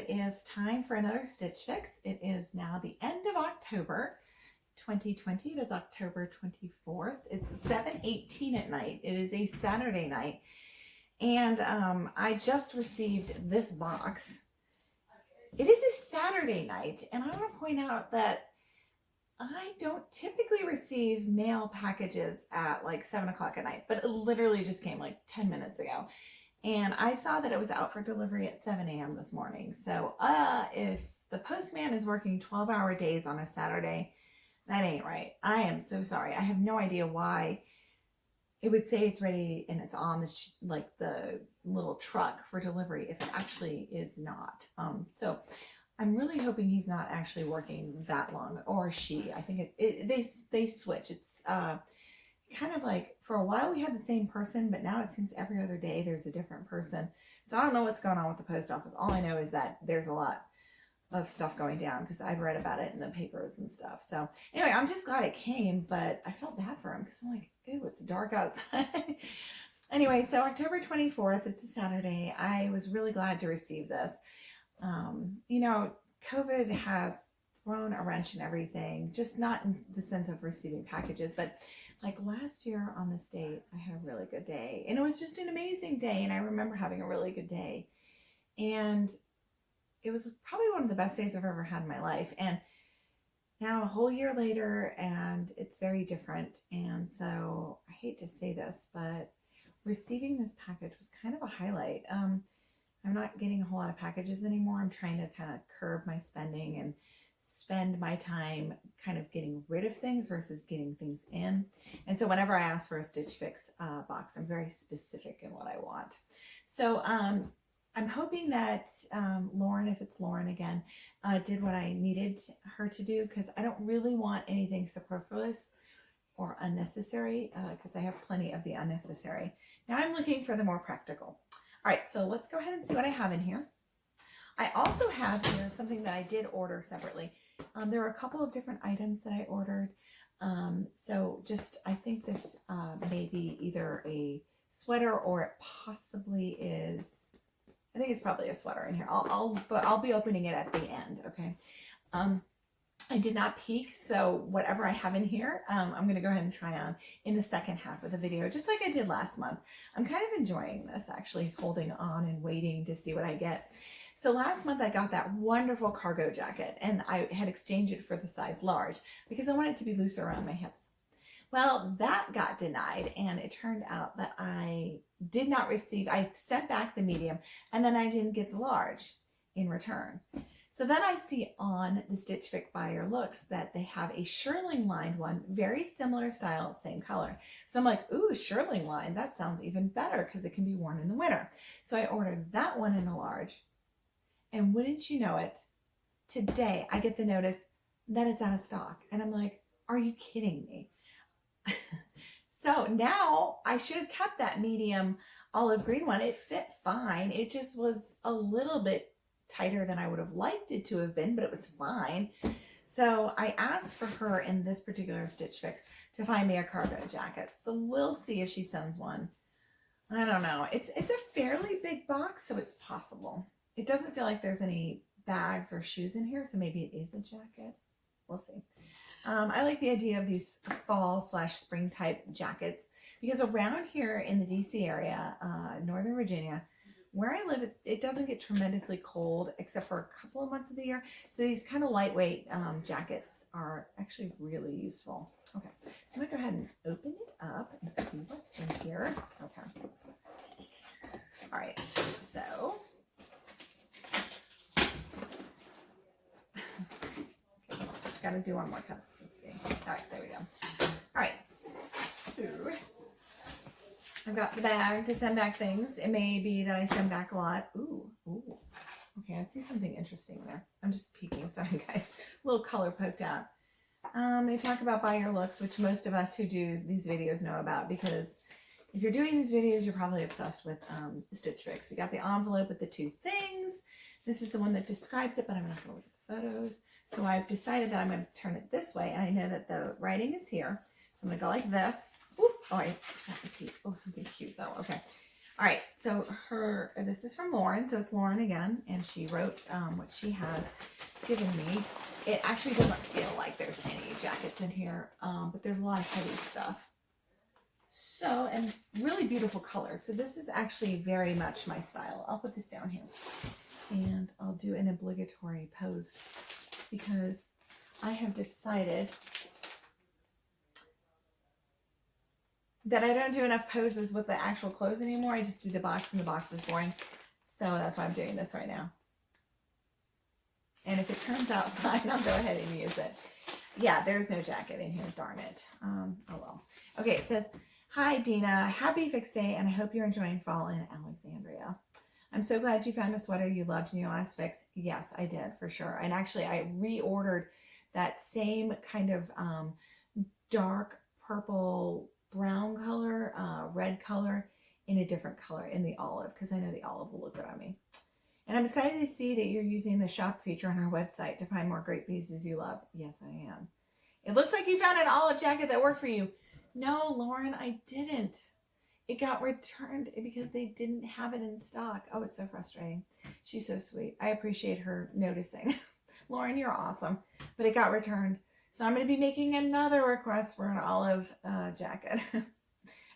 is time for another Stitch Fix. It is now the end of October 2020. It is October 24th. It's 7:18 at night. It is a Saturday night. And I just received this box. It is a Saturday night, and I want to point out that I don't typically receive mail packages at like 7 o'clock at night, but it literally just came like 10 minutes ago. And I saw that it was out for delivery at 7 a.m. this morning. So if the postman is working 12-hour days on a Saturday, that ain't right. I am so sorry. I have no idea why it would say it's ready and it's on the the little truck for delivery if it actually is not. So I'm really hoping he's not actually working that long, or she. I think they switch. It's kind of like for a while we had the same person, but now it seems every other day there's a different person. So I don't know what's going on with the post office. All I know is that there's a lot of stuff going down because I've read about it in the papers and stuff. So anyway, I'm just glad it came, but I felt bad for him because I'm like, ew, it's dark outside. Anyway, so October 24th, it's a Saturday. I was really glad to receive this. You know, COVID has thrown a wrench in everything, just not in the sense of receiving packages, but like last year on this date, I had a really good day, and it was just an amazing day. And I remember having a really good day, and it was probably one of the best days I've ever had in my life. And now a whole year later, and it's very different. And so I hate to say this, but receiving this package was kind of a highlight. I'm not getting a whole lot of packages anymore. I'm trying to kind of curb my spending and spend my time kind of getting rid of things versus getting things in. And so whenever I ask for a Stitch Fix box, I'm very specific in what I want. So I'm hoping that Lauren, if it's Lauren again, did what I needed her to do, because I don't really want anything superfluous or unnecessary, because I have plenty of the unnecessary. Now I'm looking for the more practical. All right, so let's go ahead and see what I have in here. I also have here something that I did order separately. There were a couple of different items that I ordered. So just, I think this may be either a sweater, or it possibly is, I think it's probably a sweater in here. But I'll be opening it at the end, okay? I did not peek, so whatever I have in here, I'm going to go ahead and try on in the second half of the video, just like I did last month. I'm kind of enjoying this, actually, holding on and waiting to see what I get. So last month I got that wonderful cargo jacket, and I had exchanged it for the size large because I wanted it to be looser around my hips. Well, that got denied, and it turned out that I did not receive, I sent back the medium, and then I didn't get the large in return. So then I see on the Stitch Fix Buyer Looks that they have a shearling lined one, very similar style, same color. So I'm like, ooh, shearling line, that sounds even better because it can be worn in the winter. So I ordered that one in a large, and wouldn't you know it, today I get the notice that it's out of stock. And I'm like, are you kidding me? So now I should have kept that medium olive green one. It fit fine. It just was a little bit tighter than I would have liked it to have been, but it was fine. So I asked for her in this particular Stitch Fix to find me a cargo jacket. So we'll see if she sends one. I don't know. It's a fairly big box, so it's possible. It doesn't feel like there's any bags or shoes in here, so maybe it is a jacket. We'll see. I like the idea of these fall/spring type jackets because around here in the DC area, Northern Virginia, where I live, it doesn't get tremendously cold except for a couple of months of the year. So these kind of lightweight jackets are actually really useful. Okay, so I'm going to go ahead and open it up and see what's in here. Okay. All right, so got to do one more cup. Let's see. All right, there we go. All right, so I've got the bag to send back things. It may be that I send back a lot. Ooh. Okay, I see something interesting there. I'm just peeking. Sorry, guys. A little color poked out. They talk about buyer looks, which most of us who do these videos know about, because if you're doing these videos, you're probably obsessed with Stitch Fix. You got the envelope with the two things. This is the one that describes it, but I'm not going to look at the photos. So I've decided that I'm going to turn it this way, and I know that the writing is here. So I'm going to go like this. Ooh, oh, I just have to peek. Oh, something cute though. Okay. All right, so this is from Lauren, so it's Lauren again, and she wrote what she has given me. It actually doesn't feel like there's any jackets in here, but there's a lot of heavy stuff. So, and really beautiful colors. So this is actually very much my style. I'll put this down here, and I'll do an obligatory pose because I have decided that I don't do enough poses with the actual clothes anymore. I just do the box, and the box is boring. So that's why I'm doing this right now. And if it turns out fine, I'll go ahead and use it. Yeah, there's no jacket in here, darn it. Oh well. Okay, it says, "Hi Dina, happy Fix Day, and I hope you're enjoying fall in Alexandria. I'm so glad you found a sweater you loved in your last fix." Yes, I did, for sure. And actually, I reordered that same kind of dark purple brown color, red color, in a different color, in the olive, because I know the olive will look good on me. And I'm excited to see that you're using the shop feature on our website to find more great pieces you love. Yes, I am. It looks like you found an olive jacket that worked for you. No, Lauren, I didn't. It got returned because they didn't have it in stock. Oh, it's so frustrating. She's so sweet. I appreciate her noticing. Lauren, you're awesome. But it got returned. So I'm going to be making another request for an olive jacket. All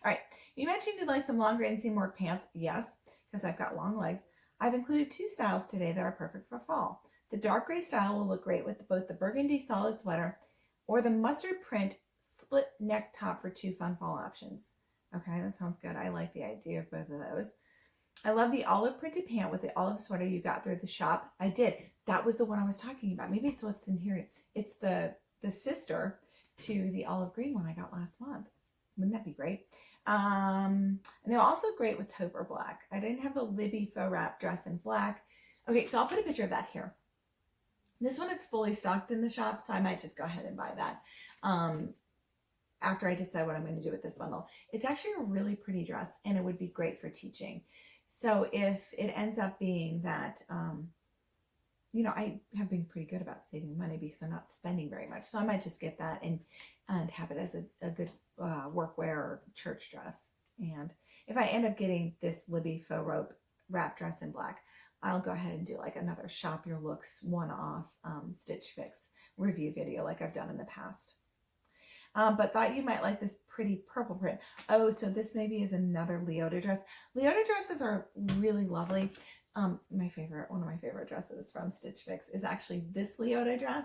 right. You mentioned you'd like some longer inseam work pants. Yes, because I've got long legs. I've included two styles today that are perfect for fall. The dark gray style will look great with both the burgundy solid sweater or the mustard print split neck top for two fun fall options. Okay, that sounds good. I like the idea of both of those. I love the olive printed pant with the olive sweater you got through the shop. I did. That was the one I was talking about. Maybe it's what's in here. It's the sister to the olive green one I got last month. Wouldn't that be great? And they're also great with taupe or black. I didn't have the Libby faux wrap dress in black. Okay, so I'll put a picture of that here. This one is fully stocked in the shop, so I might just go ahead and buy that after I decide what I'm going to do with this bundle. It's actually a really pretty dress, and it would be great for teaching. So if it ends up being that, you know, I have been pretty good about saving money because I'm not spending very much. So I might just get that and have it as a good workwear or church dress. And if I end up getting this Libby faux rope wrap dress in black, I'll go ahead and do like another shop your looks one-off Stitch Fix review video like I've done in the past. But thought you might like this pretty purple print. Oh, so this maybe is another Leota dress. Leota dresses are really lovely. One of my favorite dresses from Stitch Fix is actually this Leota dress.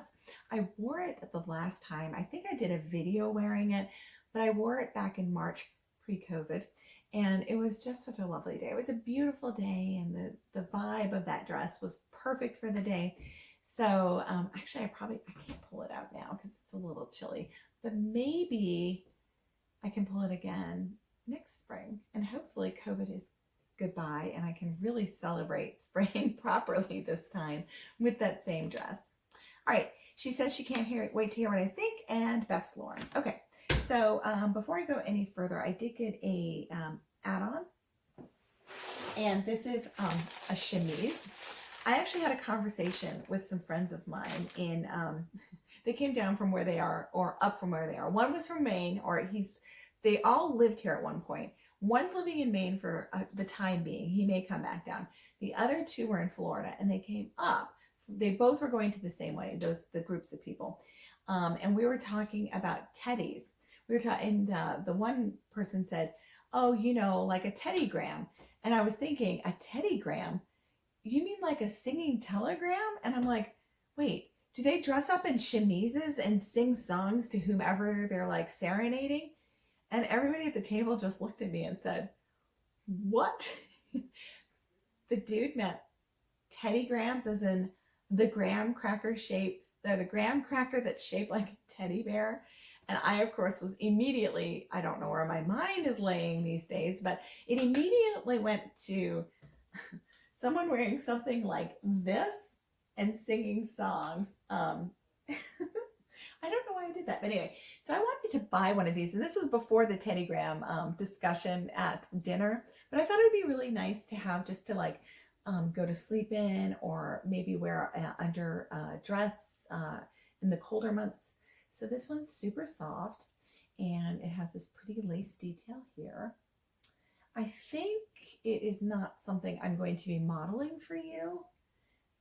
I wore it the last time. I think I did a video wearing it, but I wore it back in March pre-COVID, and it was just such a lovely day. It was a beautiful day, and the vibe of that dress was perfect for the day. So actually, I can't pull it out now because it's a little chilly, but maybe I can pull it again next spring, and hopefully COVID is goodbye and I can really celebrate spring properly this time with that same dress. All right, she says she can't wait to hear what I think, and best Lauren. Okay, so before I go any further, I did get a add-on, and this is a chemise. I actually had a conversation with some friends of mine in they came down from where they are, or up from where they are. One was from Maine, they all lived here at one point. One's living in Maine for the time being. He may come back down. The other two were in Florida, and they came up. They both were going to the same way, the groups of people. And we were talking about teddies. We were talking, and the one person said, "Oh, you know, like a teddygram." And I was thinking, a teddygram? You mean like a singing telegram? And I'm like, wait, do they dress up in chemises and sing songs to whomever they're like serenading? And everybody at the table just looked at me and said, what? The dude meant teddygrams as in the graham cracker that's shaped like a teddy bear. And I, of course, was immediately, I don't know where my mind is laying these days, but it immediately went to someone wearing something like this and singing songs. I don't know why I did that, but anyway, so I wanted to buy one of these, and this was before the teddygram discussion at dinner, but I thought it would be really nice to have just to like go to sleep in, or maybe wear under a dress in the colder months. So this one's super soft, and it has this pretty lace detail here. I think it is not something I'm going to be modeling for you,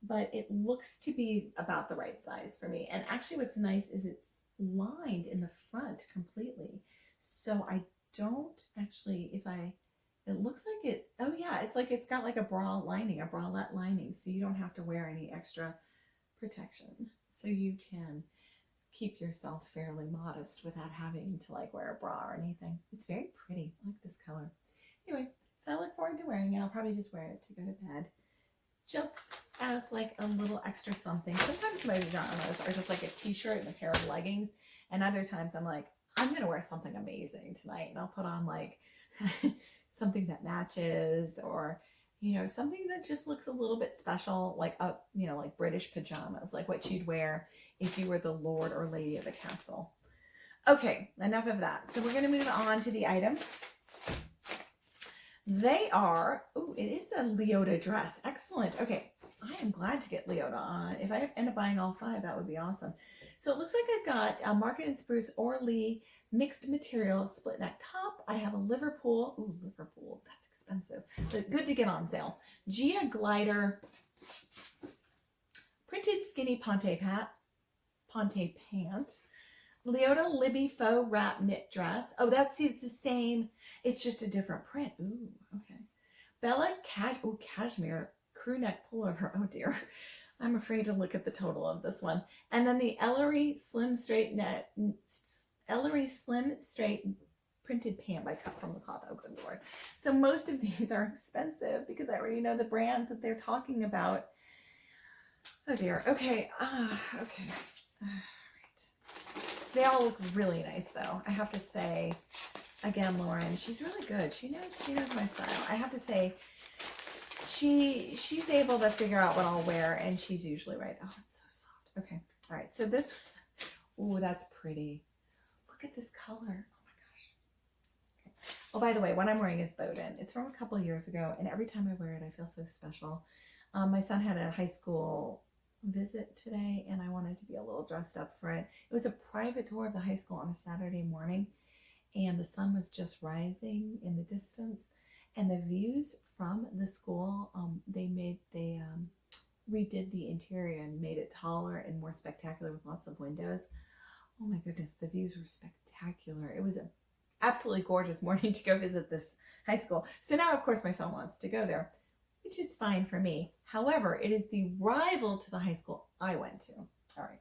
but it looks to be about the right size for me. And actually what's nice is it's lined in the front completely. So I don't actually, it looks like it, oh yeah, it's like it's got like a bra lining, a bralette lining. So you don't have to wear any extra protection. So you can keep yourself fairly modest without having to like wear a bra or anything. It's very pretty. I like this color. Anyway, so I look forward to wearing it. I'll probably just wear it to go to bed, just as like a little extra something. Sometimes my pajamas are just like a t-shirt and a pair of leggings, and other times I'm like, I'm gonna wear something amazing tonight, and I'll put on like something that matches, or you know, something that just looks a little bit special, like a, you know, like British pajamas, like what you'd wear if you were the lord or lady of the castle. Okay, enough of that. So we're going to move on to the items. They are, oh, it is a Leota dress. Excellent. Okay, I am glad to get Leota on. If I end up buying all 5, that would be awesome. So it looks like I've got a Market and Spruce Orlee mixed material split neck top. I have a Liverpool. Ooh, Liverpool. That's expensive, but good to get on sale. Gia Glider printed skinny Ponte pant. Leota Libby Faux wrap knit dress. Oh, that's, it's the same. It's just a different print. Ooh, okay. Bella Cashmere Crewneck pullover. Oh dear. I'm afraid to look at the total of this one. And then the Ellery Slim Straight printed pant by Cut from the Cloth. Oh, good Lord. So most of these are expensive because I already know the brands that they're talking about. Oh dear. Okay. Okay. All right. They all look really nice though. I have to say, again, Lauren, she's really good. She knows my style. I have to say, she's able to figure out what I'll wear, and she's usually right. Oh, it's so soft. Okay. All right. So this, oh, that's pretty. Look at this color. Oh my gosh. Okay. Oh, by the way, what I'm wearing is Bowden. It's from a couple of years ago, and every time I wear it, I feel so special. My son had a high school visit today, and I wanted to be a little dressed up for it. It was a private tour of the high school on a Saturday morning, and the sun was just rising in the distance. And the views from the school, they redid the interior and made it taller and more spectacular with lots of windows. Oh my goodness, the views were spectacular. It was an absolutely gorgeous morning to go visit this high school. So now, of course, my son wants to go there, which is fine for me. However, it is the rival to the high school I went to. All right.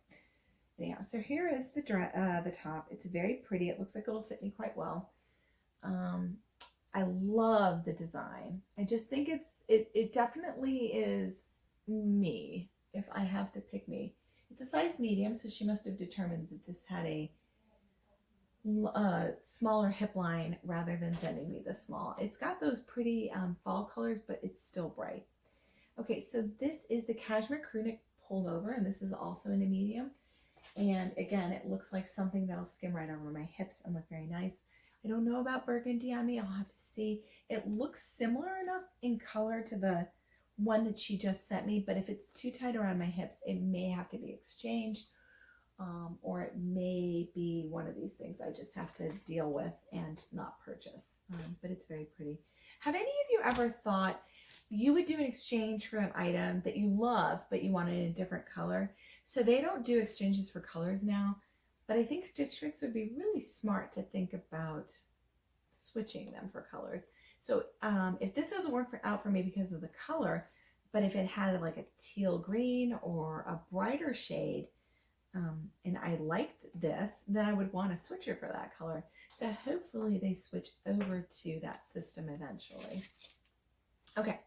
Anyhow, so here is the top. It's very pretty. It looks like it'll fit me quite well. I love the design. I just think it definitely is me, if I have to pick me. It's a size medium, so she must have determined that this had a smaller hip line rather than sending me this small. It's got those pretty fall colors, but it's still bright. Okay, so this is the Cashmere Crewneck pullover, and this is also in a medium. And again, it looks like something that'll skim right over my hips and look very nice. I don't know about burgundy on me. I'll have to see. It looks similar enough in color to the one that she just sent me, but if it's too tight around my hips, it may have to be exchanged, or it may be one of these things I just have to deal with and not purchase. But it's very pretty. Have any of you ever thought you would do an exchange for an item that you love, but you want it in a different color? So they don't do exchanges for colors now. But I think Stitch Fix would be really smart to think about switching them for colors. So if this doesn't work out for me because of the color, but if it had like a teal green or a brighter shade, and I liked this, then I would want to switch it for that color. So hopefully they switch over to that system eventually. Okay,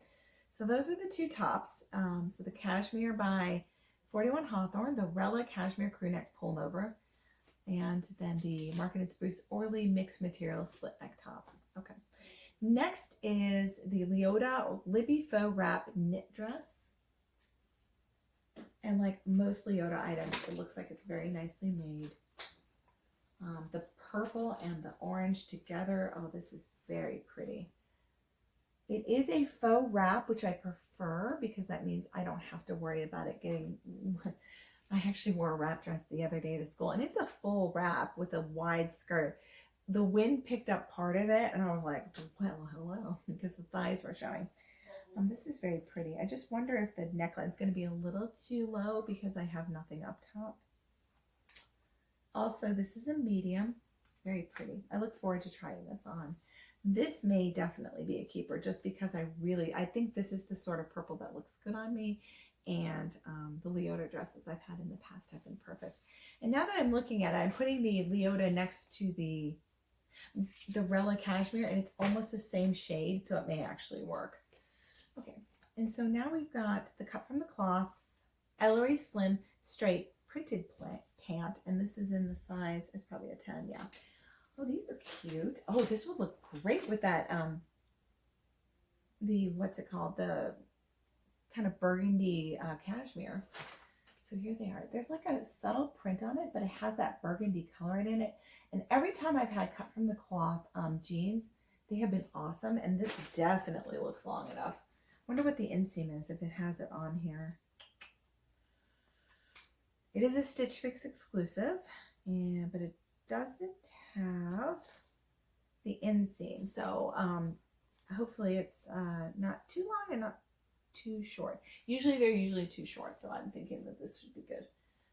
so those are the two tops. So the Cashmere by 41 Hawthorn, the Rella Cashmere Crewneck pullover, and then the Market and Spruce Orlee mixed material split neck top. Okay. Next is the Leota Libby Faux wrap knit dress. And like most Leota items, it looks like it's very nicely made. The purple and the orange together. Oh, this is very pretty. It is a faux wrap, which I prefer because that means I don't have to worry about it getting... I actually wore a wrap dress the other day to school, and it's a full wrap with a wide skirt. the wind picked up part of it, and I was like, well, hello, because the thighs were showing. This is very pretty. I just wonder if the neckline is going to be a little too low because I have nothing up top. Also, this is a medium. Very pretty. I look forward to trying this on. This may definitely be a keeper just because I think this is the sort of purple that looks good on me. And the Leota dresses I've had in the past have been perfect. And now that I'm looking at it, I'm putting the Leota next to the Rella Cashmere, and it's almost the same shade, so it may actually work. Okay, and so now we've got the cut from the cloth, Ellery Slim Straight Printed Pant, and this is in the size, it's probably a 10, yeah. Oh, these are cute. Oh, this would look great with that, what's it called, the kind of burgundy cashmere. So here they are. There's like a subtle print on it, but it has that burgundy color in it. And every time I've had cut from the cloth jeans, they have been awesome. And this definitely looks long enough. Wonder what the inseam is, if it has it on here. It is a Stitch Fix exclusive, but it doesn't have the inseam. So hopefully it's not too long and not too short. Usually they're too short, so I'm thinking that this should be good.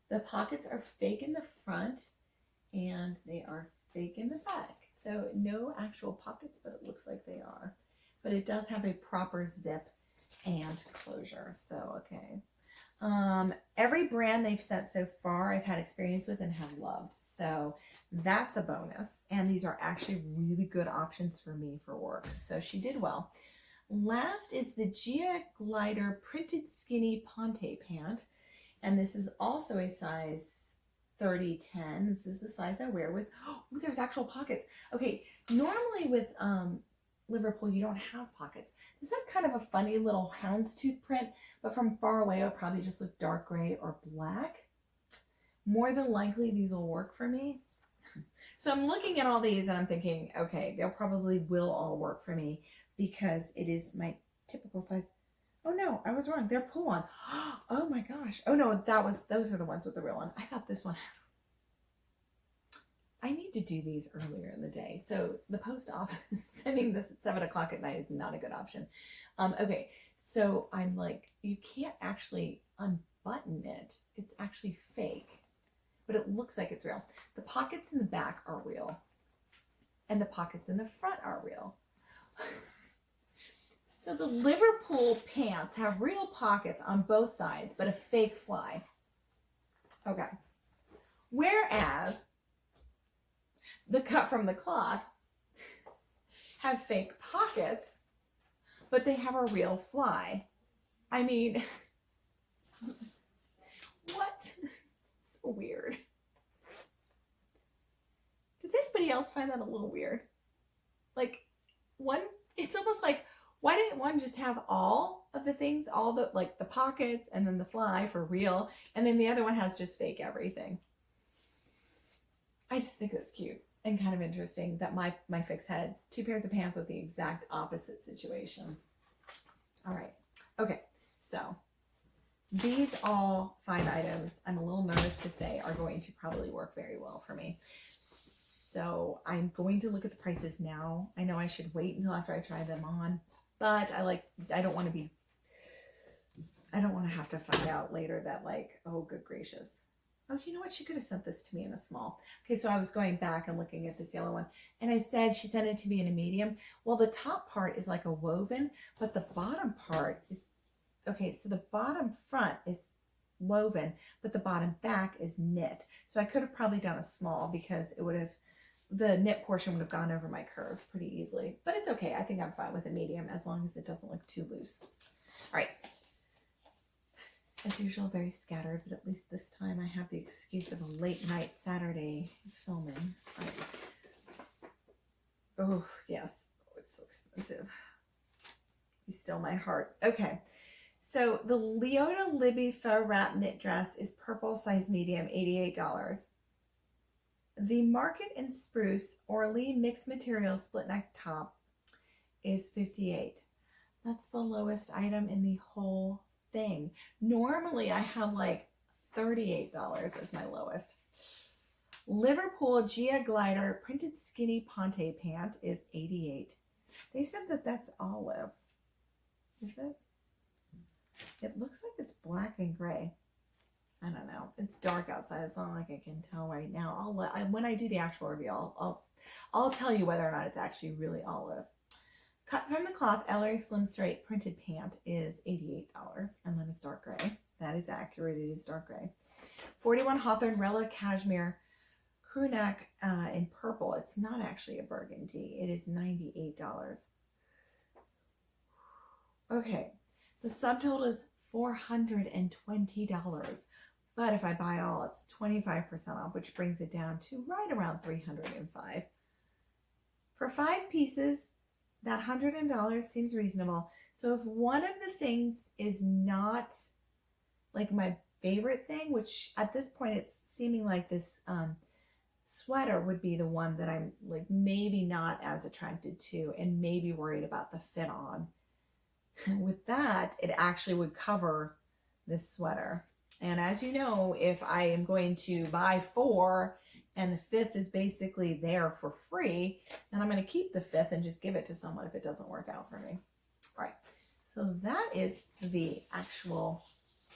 The pockets are fake in the front and they are fake in the back. So no actual pockets, but it looks like they are. But it does have a proper zip and closure. So, okay. Every brand they've sent so far I've had experience with and have loved. So that's a bonus. And these are actually really good options for me for work. So she did well. Last is the Gia Glider Printed Skinny Ponte Pant. And this is also a size 30-10. This is the size I wear with, oh, there's actual pockets. Okay, normally with Liverpool, you don't have pockets. This has kind of a funny little houndstooth print, but from far away, it'll probably just look dark gray or black. More than likely, these will work for me. So I'm looking at all these and I'm thinking, okay, they'll probably will all work for me because it is my typical size. Oh no, I was wrong. They're pull-on. Oh my gosh. Oh no, those are the ones with the real one. I thought this one I need to do these earlier in the day. So the post office sending this at 7 o'clock at night is not a good option. Okay, so I'm like, you can't actually unbutton it. It's actually fake, but it looks like it's real. The pockets in the back are real, and the pockets in the front are real. So the Liverpool pants have real pockets on both sides, but a fake fly. Okay. Whereas the cut from the cloth have fake pockets, but they have a real fly. I mean, what? It's so weird. Does anybody else find that a little weird? Like, one, it's almost like, why didn't one just have all of the things, all the, like the pockets and then the fly for real, and then the other one has just fake everything? I just think that's cute and kind of interesting that my fix had two pairs of pants with the exact opposite situation. All right. Okay. So these all 5 items, I'm a little nervous to say, are going to probably work very well for me. So I'm going to look at the prices now. I know I should wait until after I try them on, but I don't want to have to find out later that like, oh, good gracious. Oh, you know what? She could have sent this to me in a small. Okay, so I was going back and looking at this yellow one, and I said she sent it to me in a medium. Well, the top part is like a woven, but the bottom part is, okay, so the bottom front is woven, but the bottom back is knit. So I could have probably done a small because it would have, the knit portion would have gone over my curves pretty easily. But it's okay. I think I'm fine with a medium as long as it doesn't look too loose. All right. As usual, very scattered, but at least this time I have the excuse of a late night Saturday filming. All right. Oh, yes. Oh, it's so expensive. You still my heart. Okay. So the Leota Libby faux wrap knit dress is purple, size medium, $88. The Market and Spruce Orlee mixed material split neck top is $58. That's the lowest item in the whole thing. Normally I have like $38 as my lowest. Liverpool Gia Glider printed skinny Ponte pant is $88. They said that that's olive. Is it? It looks like it's black and gray. I don't know. It's dark outside. It's not like I can tell right now. When I do the actual reveal, I'll tell you whether or not it's actually really olive. Cut from the cloth, Ellery Slim Straight printed pant is $88, and then it's dark gray. That is accurate. It is dark gray. 41 Hawthorn Rella Cashmere Crewneck in purple. It's not actually a burgundy. It is $98. Okay, the subtotal is $420. But if I buy all, it's 25% off, which brings it down to right around $305. For 5 pieces, that $100 seems reasonable. So if one of the things is not like my favorite thing, which at this point it's seeming like this sweater would be the one that I'm like maybe not as attracted to and maybe worried about the fit on. With that, it actually would cover this sweater. And as you know, if I am going to buy 4 and the 5th is basically there for free, then I'm going to keep the 5th and just give it to someone if it doesn't work out for me. All right, so that is the actual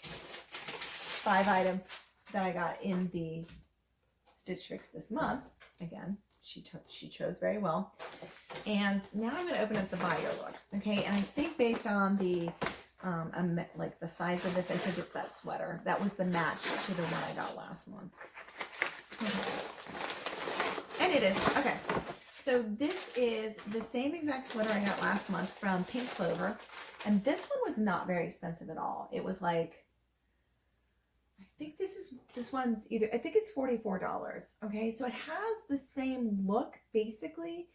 5 items that I got in the Stitch Fix this month. Again, she chose very well. And now I'm going to open up the Buy Your Look. Okay, and I think based on the like the size of this, I think it's that sweater. That was the match to the one I got last month. Okay. And it is. Okay. So this is the same exact sweater I got last month from Pink Clover. And this one was not very expensive at all. It was like, I think this one's either, I think it's $44. Okay. So it has the same look basically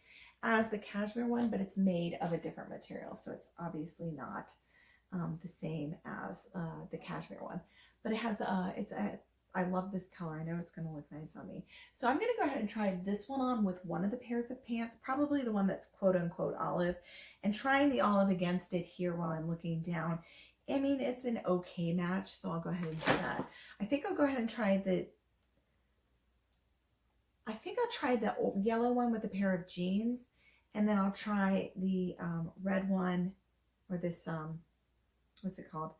as the cashmere one, but it's made of a different material. So it's obviously not the same as the cashmere one, but it has I love this color. I know it's going to look nice on me. So I'm going to go ahead and try this one on with one of the pairs of pants, probably the one that's quote unquote olive, and trying the olive against it here while I'm looking down. I mean, it's an okay match, so I'll go ahead and do that. I think I'll go ahead and try the yellow one with a pair of jeans, and then I'll try the red one, or this what's it called?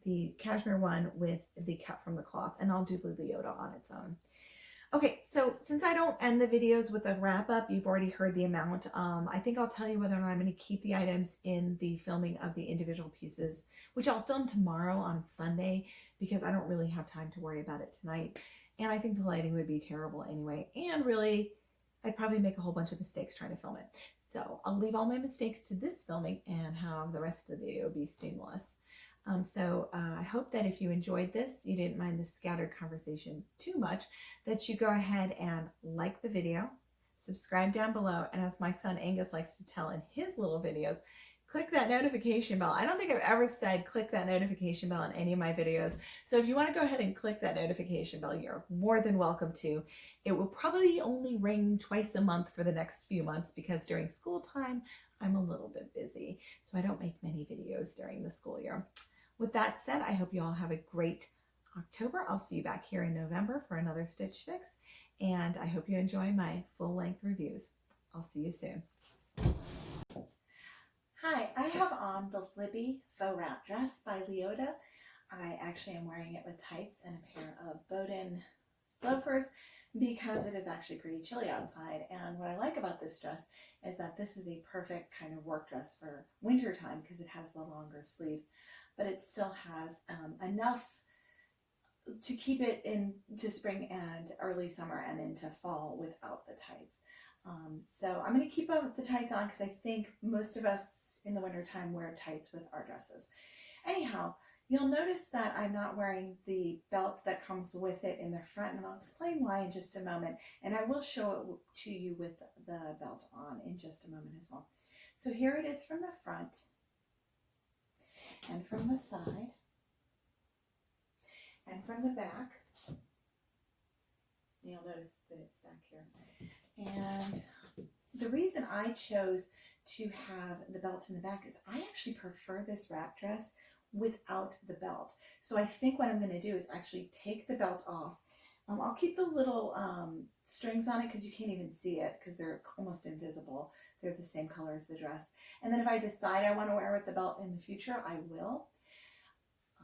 The cashmere one with the cut from the cloth, and I'll do the Leota on its own. Okay, so since I don't end the videos with a wrap up, you've already heard the amount. I think I'll tell you whether or not I'm going to keep the items in the filming of the individual pieces, which I'll film tomorrow on Sunday because I don't really have time to worry about it tonight. And I think the lighting would be terrible anyway. And really, I'd probably make a whole bunch of mistakes trying to film it. So I'll leave all my mistakes to this filming and have the rest of the video be seamless. I hope that if you enjoyed this, you didn't mind the scattered conversation too much, that you go ahead and like the video, subscribe down below, and as my son Angus likes to tell in his little videos, click that notification bell. I don't think I've ever said click that notification bell in any of my videos. So if you want to go ahead and click that notification bell, you're more than welcome to. It will probably only ring twice a month for the next few months because during school time, I'm a little bit busy. So I don't make many videos during the school year. With that said, I hope you all have a great October. I'll see you back here in November for another Stitch Fix. And I hope you enjoy my full-length reviews. I'll see you soon. Hi, I have on the Libby Faux Wrap Dress by Leota. I actually am wearing it with tights and a pair of Bowden loafers because it is actually pretty chilly outside. And what I like about this dress is that this is a perfect kind of work dress for winter time because it has the longer sleeves, but it still has enough to keep it into spring and early summer and into fall without the tights. So I'm going to keep the tights on because I think most of us in the wintertime wear tights with our dresses. Anyhow, you'll notice that I'm not wearing the belt that comes with it in the front, and I'll explain why in just a moment. And I will show it to you with the belt on in just a moment as well. So here it is from the front and from the side and from the back. You'll notice that it's back here. And the reason I chose to have the belt in the back is I actually prefer this wrap dress without the belt. So I think what I'm going to do is actually take the belt off I'll keep the little strings on it because you can't even see it because they're almost invisible. They're the same color as the dress. And then if I decide I want to wear it with the belt in the future, I will.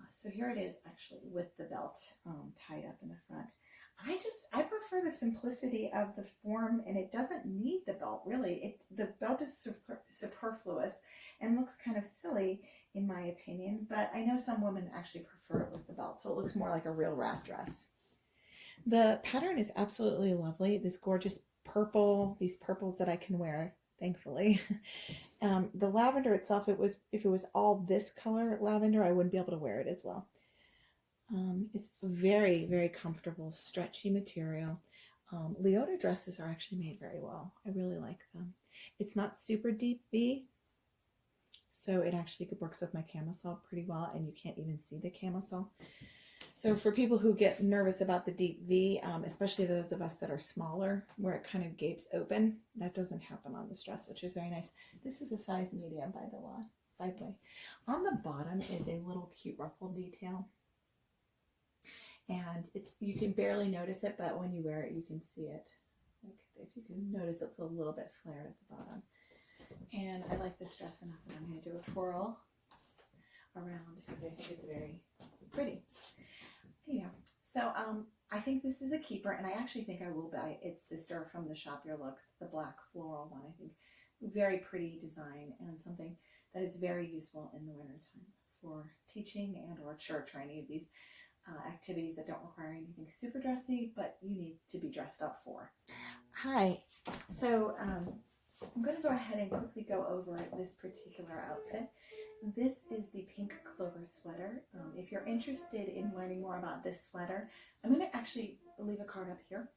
So here it is actually with the belt tied up in the front. I prefer the simplicity of the form, and it doesn't need the belt really. The belt is superfluous and looks kind of silly in my opinion, but I know some women actually prefer it with the belt, so it looks more like a real wrap dress. The pattern is absolutely lovely. This gorgeous purple, these purples that I can wear, thankfully. The lavender itself, if it was all this color lavender, I wouldn't be able to wear it as well. It's very, very comfortable, stretchy material. Leota dresses are actually made very well. I really like them. It's not super deep V, so it actually works with my camisole pretty well, and you can't even see the camisole. So for people who get nervous about the deep V, especially those of us that are smaller, where it kind of gapes open, that doesn't happen on this dress, which is very nice. This is a size medium, by the way. On the bottom is a little cute ruffle detail. And you can barely notice it, but when you wear it, you can see it. Like, if you can notice, it's a little bit flared at the bottom. And I like this dress enough that I'm going to do a twirl around because I think it's very pretty. Anyhow, so I think this is a keeper, and I actually think I will buy its sister from the Shop Your Looks, the black floral one. I think very pretty design and something that is very useful in the wintertime for teaching and or church or any of these activities that don't require anything super dressy, but you need to be dressed up for. Hi, so I'm going to go ahead and quickly go over this particular outfit. This is the pink clover sweater. If you're interested in learning more about this sweater, I'm going to actually leave a card up here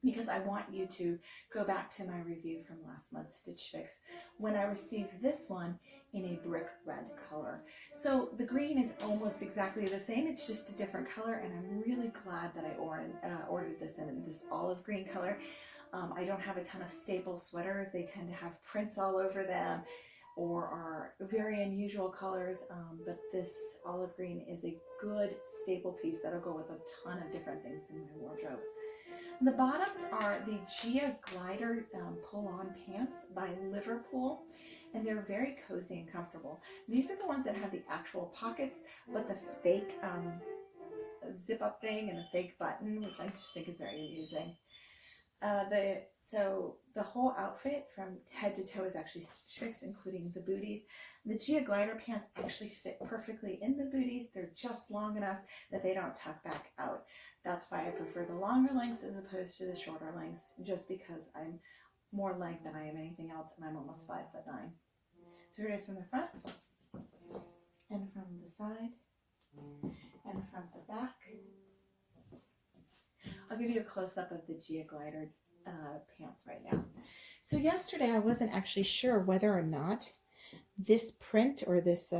because I want you to go back to my review from last month's Stitch Fix when I received this one in a brick red color. So the green is almost exactly the same, it's just a different color, and I'm really glad that I ordered this in this olive green color. I don't have a ton of staple sweaters. They tend to have prints all over them or are very unusual colors, but this olive green is a good staple piece that'll go with a ton of different things in my wardrobe. The bottoms are the Gia Glider pull-on pants by Liverpool, and they're very cozy and comfortable. These are the ones that have the actual pockets, but the fake zip-up thing and the fake button, which I just think is very amusing. So the whole outfit from head to toe is actually Stitch Fix, including the booties. The Gia Glider pants actually fit perfectly in the booties. They're just long enough that they don't tuck back out. That's why I prefer the longer lengths as opposed to the shorter lengths, just because I'm more leg than I am anything else, and I'm almost 5'9". So here it is from the front, and from the side, and from the back. I'll give you a close-up of the Gia Glider pants right now. So yesterday I wasn't actually sure whether or not this print or this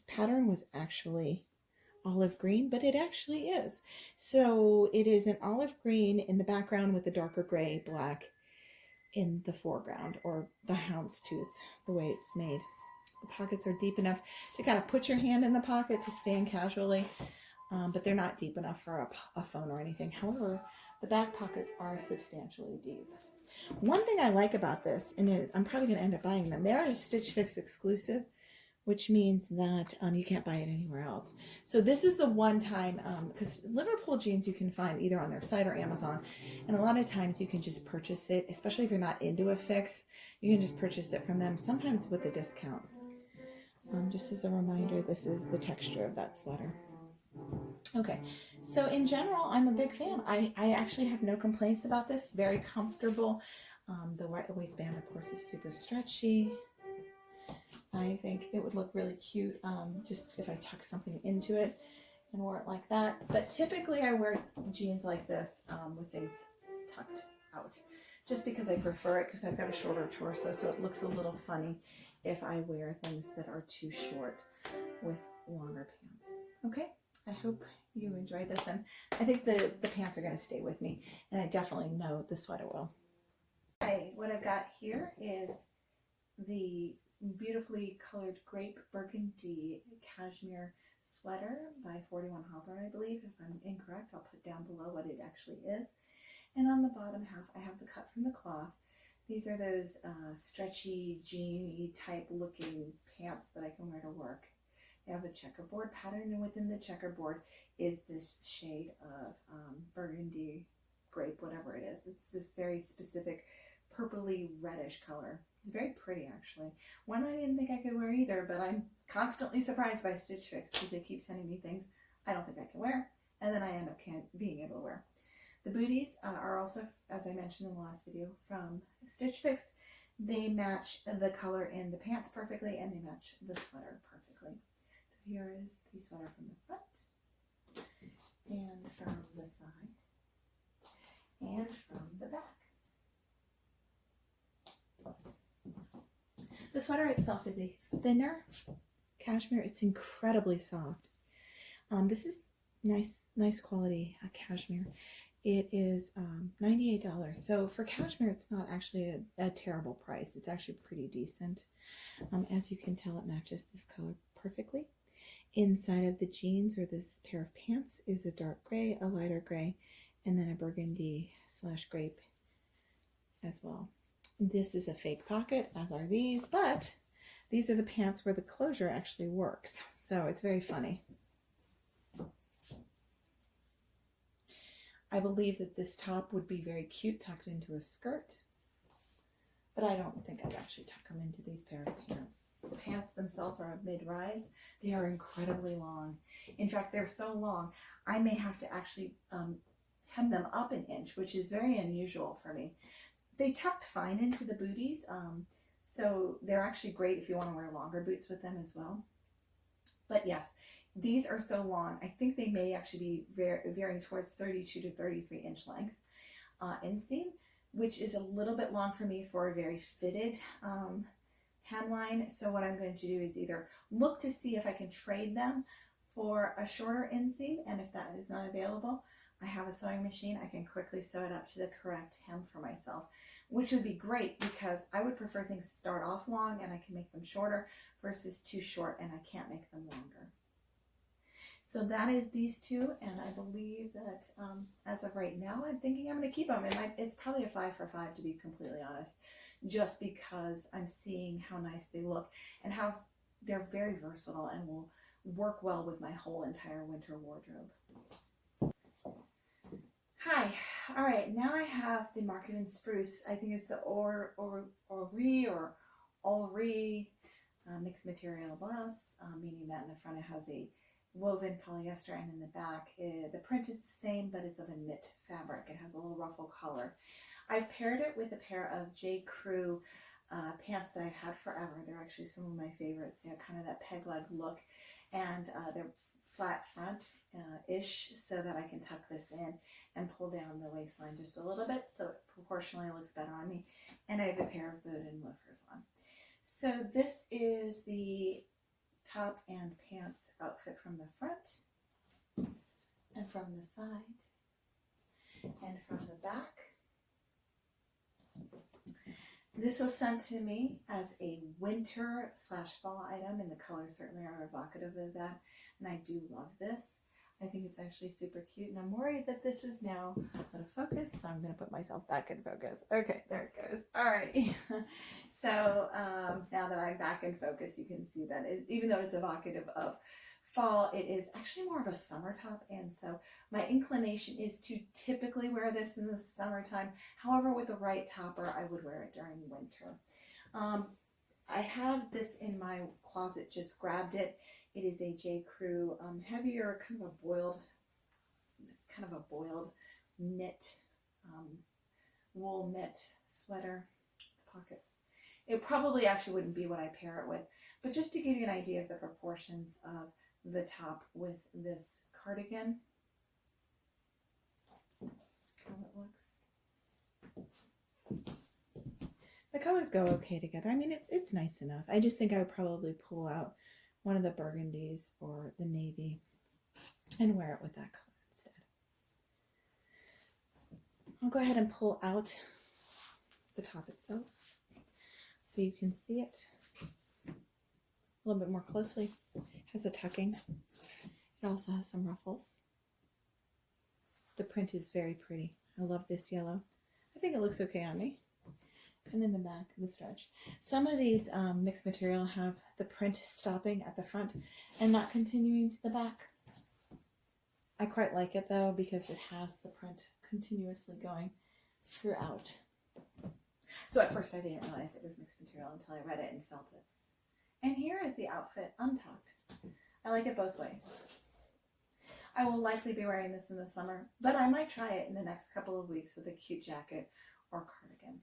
pattern was actually olive green, but it actually is. So it is an olive green in the background with the darker gray black in the foreground, or the houndstooth, the way it's made. The pockets are deep enough to kind of put your hand in the pocket to stand casually, but they're not deep enough for a phone or anything. However, the back pockets are substantially deep. One thing I like about this, and I'm probably going to end up buying them, they are a Stitch Fix exclusive, which means that you can't buy it anywhere else. So this is the one time, because Liverpool jeans you can find either on their site or Amazon, and a lot of times you can just purchase it, especially if you're not into a fix, you can just purchase it from them, sometimes with a discount. Just as a reminder, this is the texture of that sweater. Okay, so in general, I'm a big fan. I actually have no complaints about this. Very comfortable. The waistband, of course, is super stretchy. I think it would look really cute just if I tuck something into it and wore it like that. But typically I wear jeans like this with things tucked out, just because I prefer it, because I've got a shorter torso, so it looks a little funny if I wear things that are too short with longer pants. Okay, I hope you enjoyed this, and I think the pants are going to stay with me, and I definitely know the sweater will. Okay, what I've got here is the beautifully colored grape burgundy cashmere sweater by 41 Hawthorn, I believe. If I'm incorrect, I'll put down below what it actually is. And on the bottom half, I have the cut from the cloth. These are those stretchy, jeany type looking pants that I can wear to work. They have a checkerboard pattern, and within the checkerboard is this shade of burgundy, grape, whatever it is. It's this very specific purpley reddish color. It's very pretty, actually. One I didn't think I could wear either, but I'm constantly surprised by Stitch Fix because they keep sending me things I don't think I can wear, and then I end up being able to wear. The booties are also, as I mentioned in the last video, from Stitch Fix. They match the color in the pants perfectly, and they match the sweater perfectly. So here is the sweater from the front, and from the side, and from the back. The sweater itself is a thinner cashmere. It's incredibly soft. This is nice quality cashmere. It is $98. So for cashmere, it's not actually a terrible price. It's actually pretty decent. As you can tell, it matches this color perfectly. Inside of the jeans or this pair of pants is a dark gray, a lighter gray, and then a burgundy / grape as well. This is a fake pocket, as are these, but these are the pants where the closure actually works. So it's very funny. I believe that this top would be very cute tucked into a skirt, but I don't think I'd actually tuck them into these pair of pants. The pants themselves are a mid-rise. They are incredibly long. In fact, they're so long, I may have to actually hem them up an inch, which is very unusual for me. They tucked fine into the booties, so they're actually great if you want to wear longer boots with them as well. But yes, these are so long. I think they may actually be varying towards 32 to 33 inch length inseam, which is a little bit long for me for a very fitted hemline. So what I'm going to do is either look to see if I can trade them for a shorter inseam, and if that is not available, I have a sewing machine. I can quickly sew it up to the correct hem for myself, which would be great because I would prefer things to start off long and I can make them shorter versus too short and I can't make them longer. So that is these two, and I believe that as of right now, I'm thinking I'm going to keep them. It's probably a 5 for 5 to be completely honest, just because I'm seeing how nice they look and how they're very versatile and will work well with my whole entire winter wardrobe. Hi, all right, now I have the Market in Spruce. I think it's the Orlee mixed material blouse, meaning that in the front it has a woven polyester, and in the back the print is the same, but it's of a knit fabric. It has a little ruffle collar. I've paired it with a pair of J. Crew pants that I've had forever. They're actually some of my favorites. They have kind of that peg leg look, and they're flat front ish, so that I can tuck this in and pull down the waistline just a little bit so it proportionally looks better on me. And I have a pair of booted loafers on. So this is the top and pants outfit from the front and from the side and from the back. This was sent to me as a winter / fall item, and the colors certainly are evocative of that, and I do love this. I think it's actually super cute, and I'm worried that this is now out of focus, so I'm going to put myself back in focus. Okay, there it goes. All right. So now that I'm back in focus, you can see that even though it's evocative of fall, it is actually more of a summer top, and so my inclination is to typically wear this in the summertime. However, with the right topper, I would wear it during winter. I have this in my closet, just grabbed it. It is a J. Crew heavier, kind of a boiled knit, wool knit sweater with pockets. It probably actually wouldn't be what I pair it with, but just to give you an idea of the proportions of the top with this cardigan, how it looks. The colors go okay together. I mean, it's nice enough. I just think I would probably pull out one of the burgundies or the navy and wear it with that color instead. I'll go ahead and pull out the top itself so you can see it. a little bit more closely. It has the tucking. It also has some ruffles. The print is very pretty. I love this yellow. I think it looks okay on me. And then the back, the stretch. Some of these mixed material have the print stopping at the front and not continuing to the back. I quite like it though because it has the print continuously going throughout. So at first I didn't realize it was mixed material until I read it and felt it. And here is the outfit untucked. I like it both ways. I will likely be wearing this in the summer, but I might try it in the next couple of weeks with a cute jacket or cardigan.